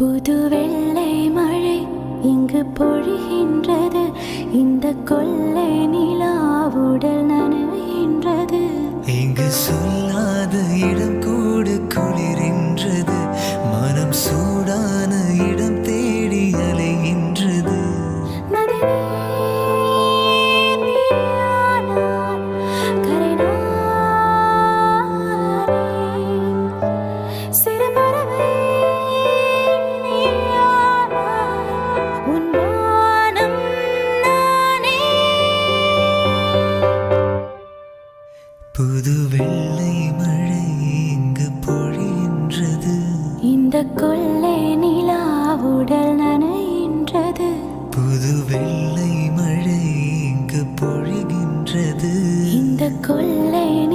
புது வெள்ளை மழை இங்கு பொழிகின்றது. இந்த கொள்ளை நிலா உடல் நனைகின்றது. இங்கு சொல்லாத இடம் கூட குளிரின்றது. மனம் சூடான இடம் தேடி அலைகின்றது. புது வெள்ளை மழை இங்கு பொழிகின்றது. இந்த கொள்ளை நிலா உடல் நனைகின்றது. புது வெள்ளை மழை இங்கு பொழிகின்றது. இந்த கொள்ளை